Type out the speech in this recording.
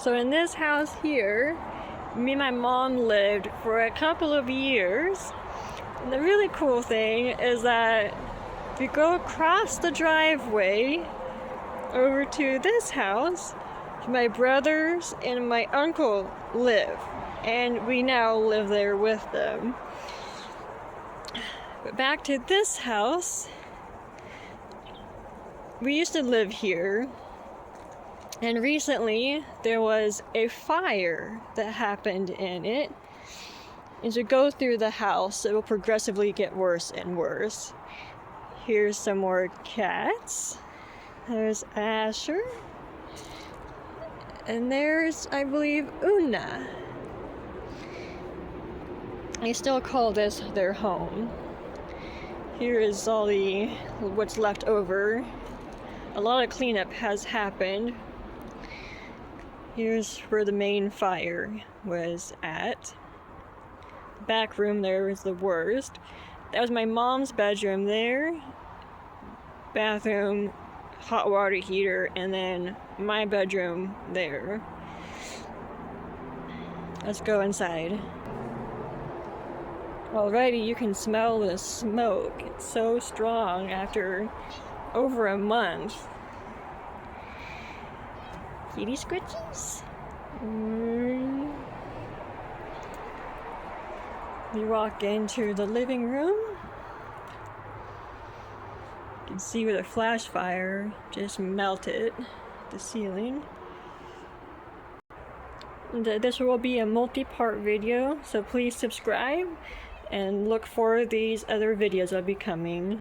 So in this house here, me and my mom lived for a couple of years. And the really cool thing is that if you go across the driveway over to this house, my brothers and my uncle live. And we now live there with them. But back to this house, we used to live here. And recently, there was a fire that happened in it. As you go through the house, it will progressively get worse and worse. Here's some more cats. There's Asher. And there's, I believe, Una. They still call this their home. Here is all what's left over. A lot of cleanup has happened. Here's where the main fire was at. Back room there was the worst. That was my mom's bedroom there. Bathroom, hot water heater, and then my bedroom there. Let's go inside. Already you can smell the smoke. It's so strong after over a month. Kitty scritches. We walk into the living room. You can see where the flash fire just melted the ceiling. This will be a multi-part video, so please subscribe and look for these other videos I'll be coming.